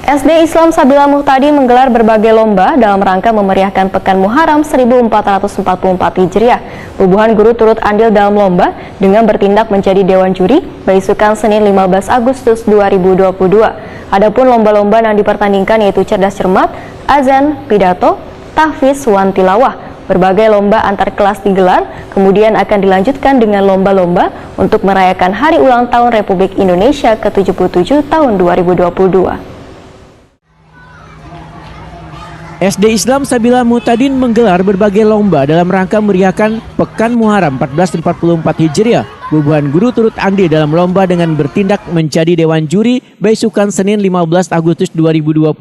SD Islam Sabila Muhtadi menggelar berbagai lomba dalam rangka memeriahkan Pekan Muharram 1444 Hijriah. Puluhan guru turut andil dalam lomba dengan bertindak menjadi Dewan Juri berisukan Senin 15 Agustus 2022. Adapun lomba-lomba yang dipertandingkan yaitu cerdas cermat, azan, pidato, tahfiz, wan tilawah. Berbagai lomba antar kelas digelar, kemudian akan dilanjutkan dengan lomba-lomba untuk merayakan Hari Ulang Tahun Republik Indonesia ke-77 tahun 2022. SD Islam Sabila Muhtadin menggelar berbagai lomba dalam rangka meriahkan Pekan Muharram 1444 Hijriah. Puluhan guru turut andil dalam lomba dengan bertindak menjadi Dewan Juri besukan Senin 15 Agustus 2022.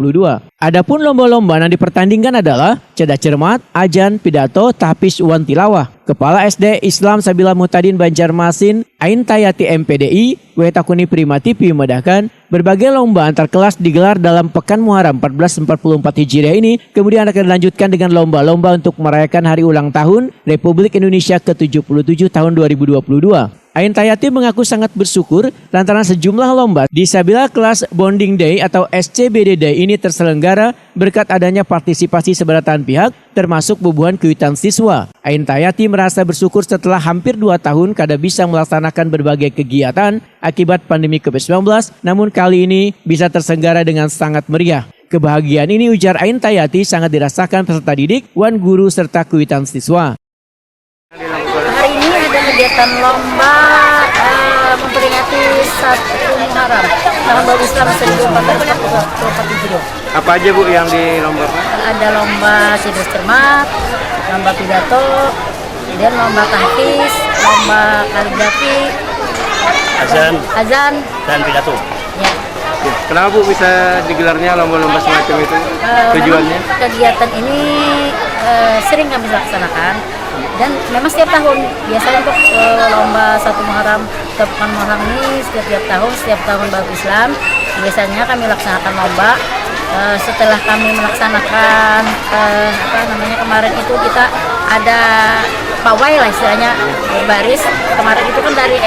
Adapun lomba-lomba yang dipertandingkan adalah cerdas cermat, azan, pidato, tahfiz, wan tilawah. Kepala SD Islam Sabila Muhtadin Banjarmasin, Ain Tayati MPDI, Wetakuni Primati memedahkan berbagai lomba antar kelas digelar dalam Pekan Muharram 1444 Hijriah ini, kemudian akan dilanjutkan dengan lomba-lomba untuk merayakan Hari Ulang Tahun Republik Indonesia ke-77 tahun 2022. Ain Tayati mengaku sangat bersyukur lantaran sejumlah lomba di Sabila Class Bonding Day atau SCBD Day ini terselenggara berkat adanya partisipasi sebaratan pihak termasuk bubuhan kwitan siswa. Ain Tayati merasa bersyukur setelah hampir 2 tahun kada bisa melaksanakan berbagai kegiatan akibat pandemi COVID-19, namun kali ini bisa terselenggara dengan sangat meriah. Kebahagiaan ini, ujar Ain Tayati, sangat dirasakan peserta didik, wan guru serta kwitan siswa. Hari ini ada kegiatan lomba memperingati 1 Muharram tahun baru Islam 1444 Hijriah. Apa aja Bu yang dilombakan? Ada lomba cerdas cermat, lomba pidato, kemudian lomba tahfiz, lomba kaligrafi, azan Dan pidato. Ya. Kenapa Bu bisa digelarnya lomba-lomba semacam itu? Tujuannya? Kegiatan ini sering kami laksanakan dan memang setiap tahun. Biasanya untuk lomba 1 Muharram ke Pekan Muharram ini setiap tahun baru Islam biasanya kami laksanakan lomba. Setelah kami melaksanakan kemarin itu kita ada pawai lah istilahnya berbaris. Kemarin itu kan dari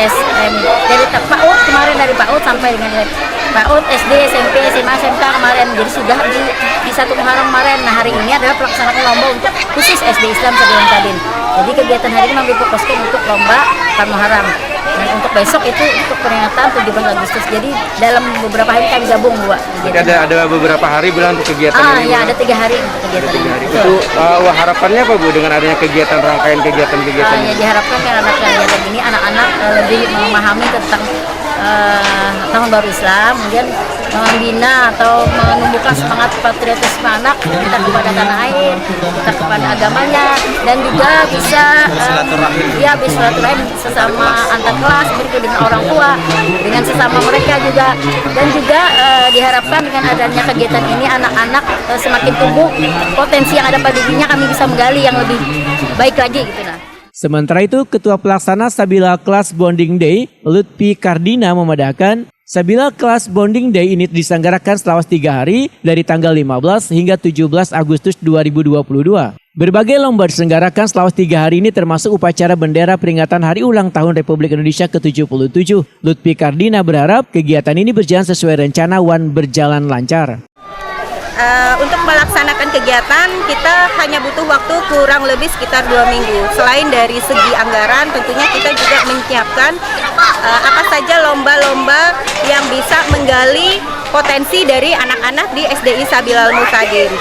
PAUD kemarin dari PAUD sampai dengan PAUD, SD, SMP, SMA, SMK kemarin. Jadi sudah di 1 Muharram kemarin. Nah, hari ini adalah pelaksanaan lomba untuk khusus SD Islam Sabila Muhtadin. Jadi kegiatan hari ini memang difokuskan untuk lomba Pekan Muharram. Dan untuk besok itu untuk peringatan 17 Agustus. Jadi dalam beberapa hari kami gabung buat kegiatan. Ada beberapa hari bilang untuk kegiatan ini? Ya, ada 3 hari untuk kegiatan ini. Itu harapannya apa Bu dengan adanya kegiatan, rangkaian kegiatan-kegiatan Ya, diharapkan karena kegiatan ini anak-anak lebih memahami tentang tahun baru Islam, kemudian membina atau menumbuhkan semangat patriotisme anak kita kepada tanah air, kita kepada agamanya, dan juga bisa bersilaturahim sesama antar kelas, begitu dengan orang tua, dengan sesama mereka juga, dan juga diharapkan dengan adanya kegiatan ini anak-anak semakin tumbuh, potensi yang ada pada dirinya kami bisa menggali yang lebih baik lagi gitu nah. Sementara itu, Ketua Pelaksana Sabila Class Bonding Day, Lutfi Kardina memedahkan Sabila Class Bonding Day ini diselenggarakan selama 3 hari dari tanggal 15 hingga 17 Agustus 2022. Berbagai lomba diselenggarakan selama 3 hari ini termasuk upacara bendera peringatan Hari Ulang Tahun Republik Indonesia ke-77. Lutfi Kardina berharap kegiatan ini berjalan sesuai rencana wan berjalan lancar. Untuk melaksanakan kegiatan kita hanya butuh waktu kurang lebih sekitar 2 minggu. Selain dari segi anggaran, tentunya kita juga menyiapkan apa saja lomba-lomba yang bisa menggali potensi dari anak-anak di SDI Sabila Muhtadin.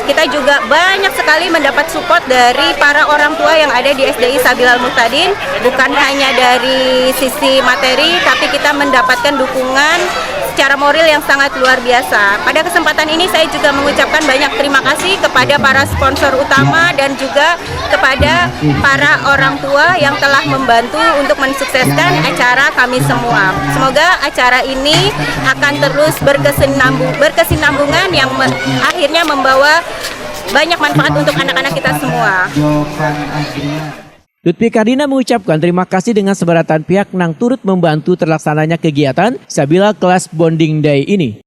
Kita juga banyak sekali mendapat support dari para orang tua yang ada di SDI Sabila Muhtadin, bukan hanya dari sisi materi, tapi kita mendapatkan dukungan secara moral yang sangat luar biasa. Pada kesempatan ini saya juga mengucapkan banyak terima kasih kepada para sponsor utama dan juga kepada para orang tua yang telah membantu untuk mensukseskan acara kami semua. Semoga acara ini akan terus berkesinambungan yang akhirnya membawa banyak manfaat untuk anak-anak kita semua. Lutfi Kardina mengucapkan terima kasih dengan sebaratan pihak yang turut membantu terlaksananya kegiatan Sabila Class Bonding Day ini.